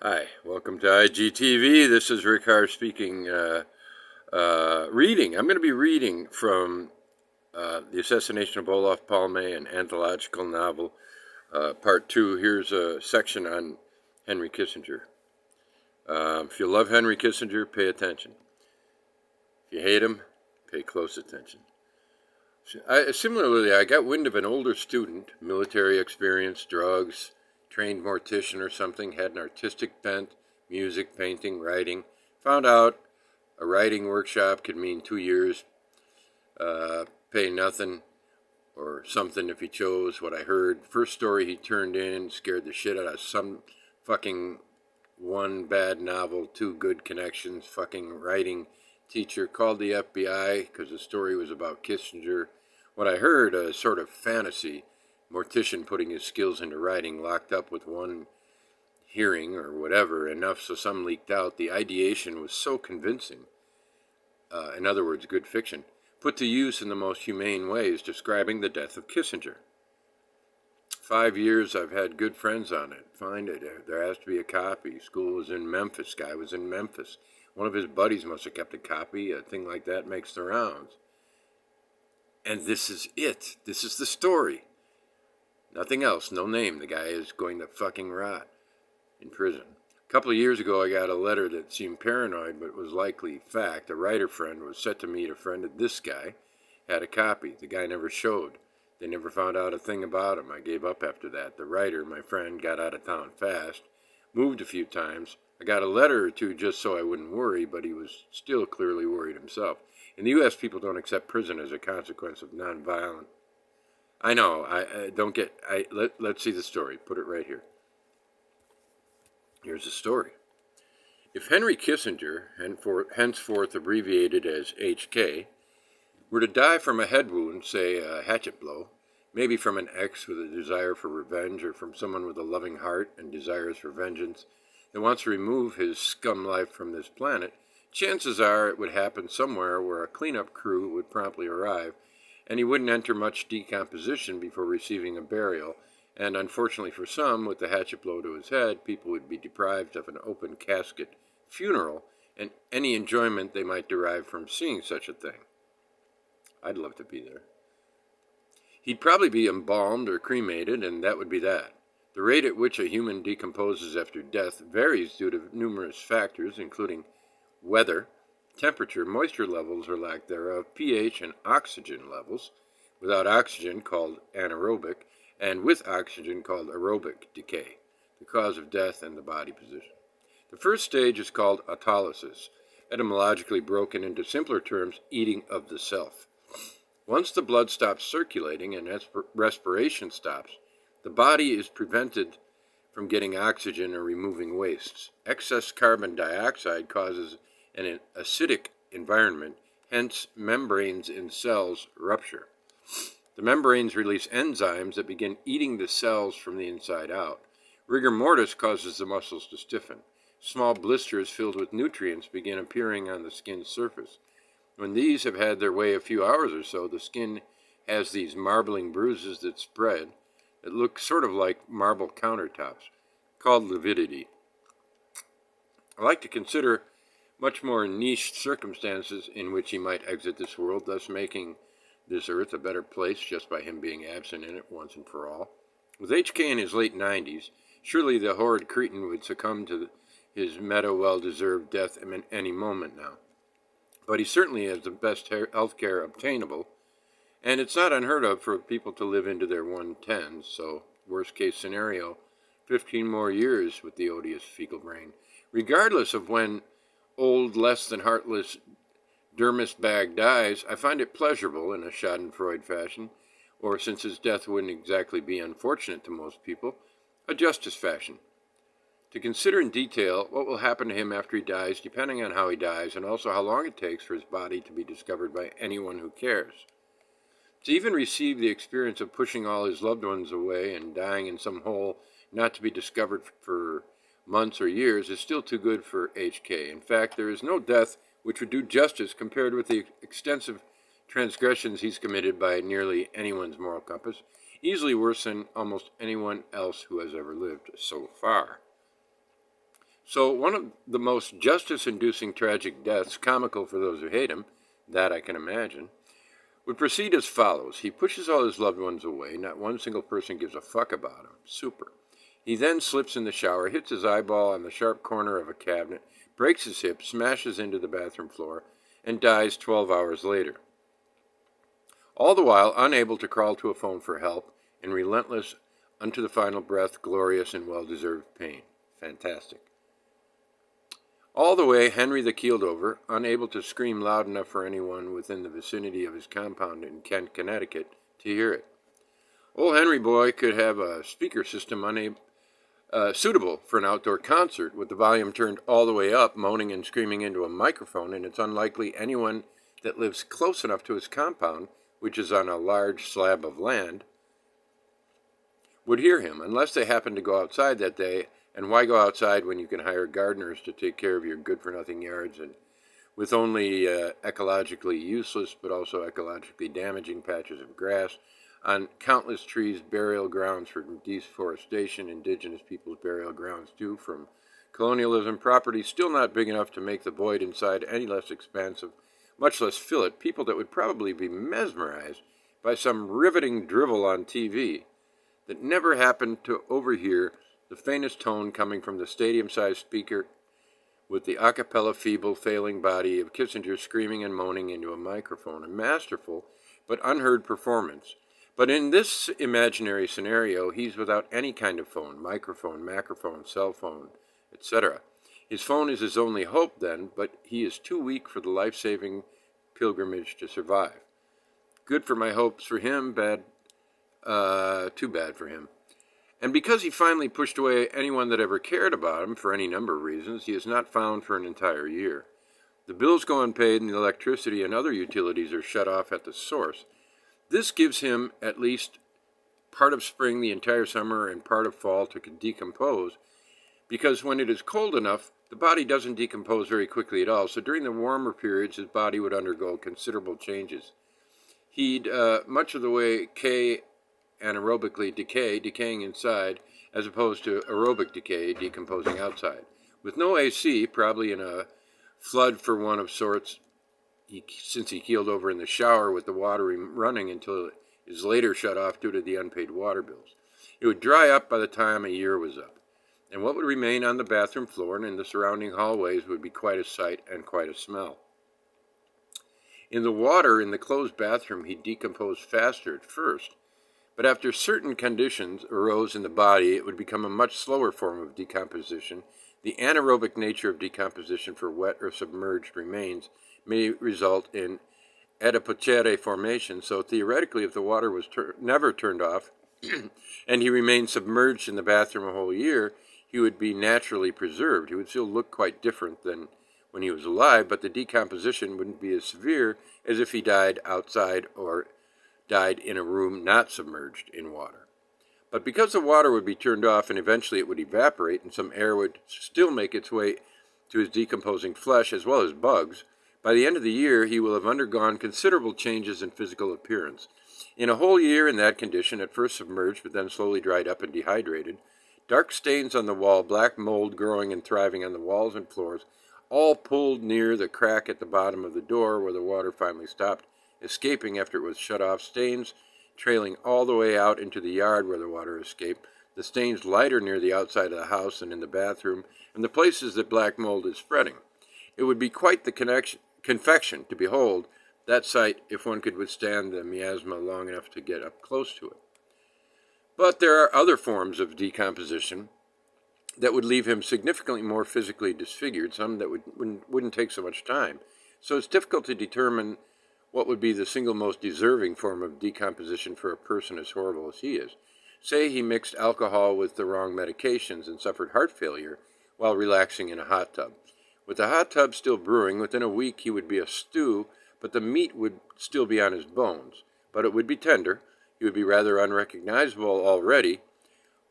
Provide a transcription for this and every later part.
Hi, welcome to IGTV. This is Rick Harsch speaking. Reading. I'm going to be reading from The Assassination of Olof Palme, an anthological novel, part 2. Here's a section on Henry Kissinger. If you love Henry Kissinger, pay attention. If you hate him, pay close attention. Similarly, I got wind of an older student, military experience, drugs, trained mortician or something, had an artistic bent, music, painting, writing. Found out a writing workshop could mean 2 years, pay nothing, or something if he chose. What I heard, first story he turned in scared the shit out of some fucking one bad novel, two good connections, fucking writing teacher called the FBI because the story was about Kissinger. What I heard, a sort of fantasy, mortician putting his skills into writing, locked up with one hearing or whatever, enough so some leaked out. The ideation was so convincing, in other words, good fiction, put to use in the most humane ways, describing the death of Kissinger. 5 years I've had good friends on it. Find it. There has to be a copy. School was in Memphis. Guy was in Memphis. One of his buddies must have kept a copy. A thing like that makes the rounds. And this is it. This is the story. Nothing else. No name. The guy is going to fucking rot in prison. A couple of years ago, I got a letter that seemed paranoid, but was likely fact. A writer friend was set to meet a friend of this guy. Had a copy. The guy never showed. They never found out a thing about him. I gave up after that. The writer, my friend, got out of town fast. Moved a few times. I got a letter or two just so I wouldn't worry, but he was still clearly worried himself. In the U.S., people don't accept prison as a consequence of nonviolent. I know. I don't get. Let's see the story. Put it right here. Here's the story. If Henry Kissinger, henceforth abbreviated as HK, were to die from a head wound, say a hatchet blow, maybe from an ex with a desire for revenge, or from someone with a loving heart and desires for vengeance that wants to remove his scum life from this planet, chances are it would happen somewhere where a cleanup crew would promptly arrive, and he wouldn't enter much decomposition before receiving a burial, and unfortunately for some, with the hatchet blow to his head, people would be deprived of an open casket funeral and any enjoyment they might derive from seeing such a thing. I'd love to be there. He'd probably be embalmed or cremated, and that would be that. The rate at which a human decomposes after death varies due to numerous factors, including weather, temperature, moisture levels or lack thereof, pH, and oxygen levels. Without oxygen, called anaerobic, and with oxygen, called aerobic decay, the cause of death and the body position. The first stage is called autolysis, etymologically broken into simpler terms, eating of the self. Once the blood stops circulating and respiration stops, the body is prevented from getting oxygen or removing wastes. Excess carbon dioxide causes an acidic environment, hence membranes in cells rupture. The membranes release enzymes that begin eating the cells from the inside out. Rigor mortis causes the muscles to stiffen. Small blisters filled with nutrients begin appearing on the skin's surface. When these have had their way a few hours or so, the skin has these marbling bruises that spread, that look sort of like marble countertops, called lividity. I like to consider much more niche circumstances in which he might exit this world, thus making this earth a better place just by him being absent in it once and for all. With HK in his late 90s, surely the horrid cretin would succumb to his well-deserved death in any moment now. But he certainly has the best health care obtainable, and it's not unheard of for people to live into their 110s, so worst case scenario, 15 more years with the odious fecal brain. Regardless of when old, less than heartless Dermis Bag dies, I find it pleasurable in a Schadenfreude fashion, or since his death wouldn't exactly be unfortunate to most people, a justice fashion. To consider in detail what will happen to him after he dies, depending on how he dies, and also how long it takes for his body to be discovered by anyone who cares. To even receive the experience of pushing all his loved ones away and dying in some hole not to be discovered for months or years is still too good for HK. In fact, there is no death which would do justice compared with the extensive transgressions he's committed by nearly anyone's moral compass, easily worse than almost anyone else who has ever lived so far. So one of the most justice-inducing tragic deaths, comical for those who hate him, that I can imagine, would proceed as follows. He pushes all his loved ones away. Not one single person gives a fuck about him. Super. He then slips in the shower, hits his eyeball on the sharp corner of a cabinet, breaks his hip, smashes into the bathroom floor, and dies 12 hours later. All the while unable to crawl to a phone for help and relentless unto the final breath, glorious and well-deserved pain. Fantastic. All the way, Henry the keeled over, unable to scream loud enough for anyone within the vicinity of his compound in Kent, Connecticut, to hear it. Old Henry boy could have a speaker system suitable for an outdoor concert with the volume turned all the way up, moaning and screaming into a microphone, and it's unlikely anyone that lives close enough to his compound, which is on a large slab of land, would hear him, unless they happened to go outside that day. And why go outside when you can hire gardeners to take care of your good-for-nothing yards and with only ecologically useless but also ecologically damaging patches of grass on countless trees, burial grounds for deforestation, indigenous peoples' burial grounds too, from colonialism, property still not big enough to make the void inside any less expansive, much less fill it, people that would probably be mesmerized by some riveting drivel on TV that never happened to overhear the faintest tone coming from the stadium-sized speaker with the a cappella feeble failing body of Kissinger screaming and moaning into a microphone. A masterful but unheard performance. But in this imaginary scenario, he's without any kind of phone, microphone, macrophone, cell phone, etc. His phone is his only hope then, but he is too weak for the life-saving pilgrimage to survive. Good for my hopes for him, too bad for him. And because he finally pushed away anyone that ever cared about him for any number of reasons, he is not found for an entire year. The bills go unpaid and the electricity and other utilities are shut off at the source. This gives him at least part of spring, the entire summer, and part of fall to decompose, because when it is cold enough, the body doesn't decompose very quickly at all, so during the warmer periods, his body would undergo considerable changes. He'd much of the way anaerobically decaying inside, as opposed to aerobic decay, decomposing outside. With no AC, probably in a flood for one of sorts, since he keeled over in the shower with the water running until it is later shut off due to the unpaid water bills. It would dry up by the time a year was up, and what would remain on the bathroom floor and in the surrounding hallways would be quite a sight and quite a smell. In the water in the closed bathroom, he decomposed faster at first, but after certain conditions arose in the body, it would become a much slower form of decomposition. The anaerobic nature of decomposition for wet or submerged remains may result in adipocere formation, so theoretically if the water was never turned off and he remained submerged in the bathroom a whole year, he would be naturally preserved. He would still look quite different than when he was alive, but the decomposition wouldn't be as severe as if he died outside or died in a room not submerged in water. But because the water would be turned off and eventually it would evaporate and some air would still make its way to his decomposing flesh as well as bugs, by the end of the year he will have undergone considerable changes in physical appearance. In a whole year in that condition, at first submerged but then slowly dried up and dehydrated, dark stains on the wall, black mold growing and thriving on the walls and floors, all pulled near the crack at the bottom of the door where the water finally stopped escaping after it was shut off, stains trailing all the way out into the yard where the water escaped, the stains lighter near the outside of the house and in the bathroom, and the places that black mold is spreading. It would be quite the confection to behold that sight if one could withstand the miasma long enough to get up close to it. But there are other forms of decomposition that would leave him significantly more physically disfigured, some that wouldn't take so much time. So it's difficult to determine what would be the single most deserving form of decomposition for a person as horrible as he is. Say he mixed alcohol with the wrong medications and suffered heart failure while relaxing in a hot tub. With the hot tub still brewing, within a week he would be a stew, but the meat would still be on his bones. But it would be tender. He would be rather unrecognizable already.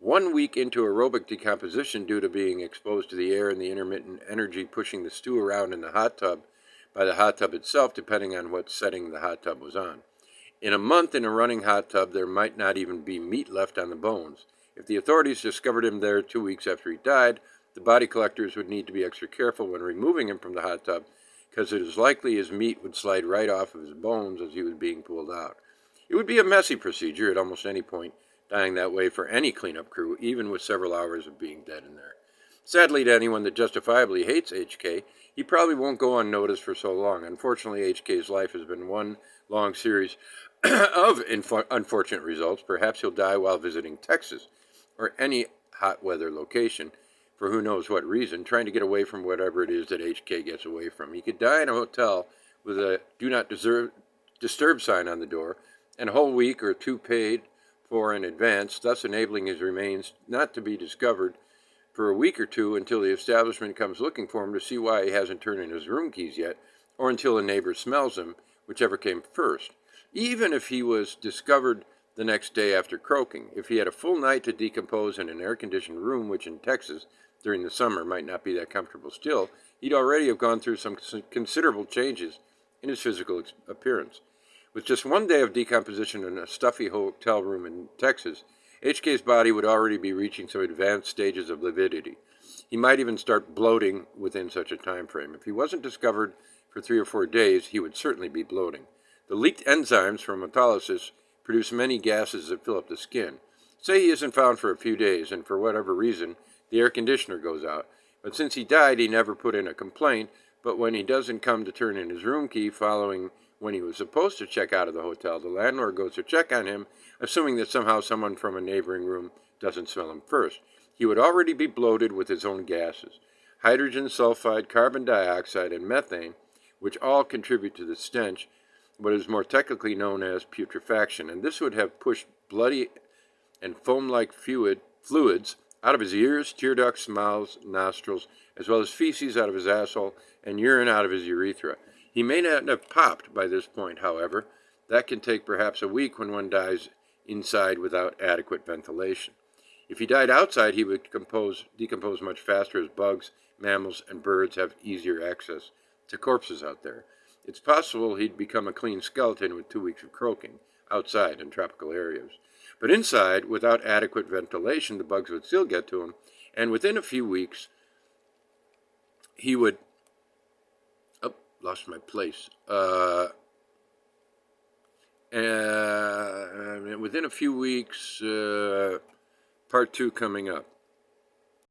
1 week into aerobic decomposition due to being exposed to the air and the intermittent energy pushing the stew around in the hot tub, by the hot tub itself, depending on what setting the hot tub was on. In a month in a running hot tub, there might not even be meat left on the bones. If the authorities discovered him there 2 weeks after he died, the body collectors would need to be extra careful when removing him from the hot tub, because it is likely his meat would slide right off of his bones as he was being pulled out. It would be a messy procedure at almost any point, dying that way for any cleanup crew, even with several hours of being dead in there. Sadly, to anyone that justifiably hates HK, he probably won't go unnoticed for so long. Unfortunately, HK's life has been one long series of unfortunate results. Perhaps he'll die while visiting Texas or any hot weather location for who knows what reason, trying to get away from whatever it is that HK gets away from. He could die in a hotel with a do not disturb sign on the door and a whole week or two paid for in advance, thus enabling his remains not to be discovered for a week or two until the establishment comes looking for him to see why he hasn't turned in his room keys yet, or until a neighbor smells him, whichever came first. Even if he was discovered the next day after croaking, if he had a full night to decompose in an air-conditioned room, which in Texas during the summer might not be that comfortable still, he'd already have gone through some considerable changes in his physical appearance. With just one day of decomposition in a stuffy hotel room in Texas, HK's body would already be reaching some advanced stages of lividity. He might even start bloating within such a time frame. If he wasn't discovered for 3 or 4 days, he would certainly be bloating. The leaked enzymes from autopsies produce many gases that fill up the skin. Say he isn't found for a few days, and for whatever reason, the air conditioner goes out. But since he died, he never put in a complaint, but when he doesn't come to turn in his room key following when he was supposed to check out of the hotel, the landlord goes to check on him, assuming that somehow someone from a neighboring room doesn't smell him first. He would already be bloated with his own gases, hydrogen sulfide, carbon dioxide, and methane, which all contribute to the stench, what is more technically known as putrefaction, and this would have pushed bloody and foam-like fluids out of his ears, tear ducts, mouths, nostrils, as well as feces out of his asshole and urine out of his urethra. He may not have popped by this point, however. That can take perhaps a week when one dies inside without adequate ventilation. If he died outside, he would decompose much faster, as bugs, mammals, and birds have easier access to corpses out there. It's possible he'd become a clean skeleton with 2 weeks of croaking outside in tropical areas. But inside, without adequate ventilation, the bugs would still get to him, and within a few weeks, he would... Oh, lost my place. And within a few weeks, part 2 coming up.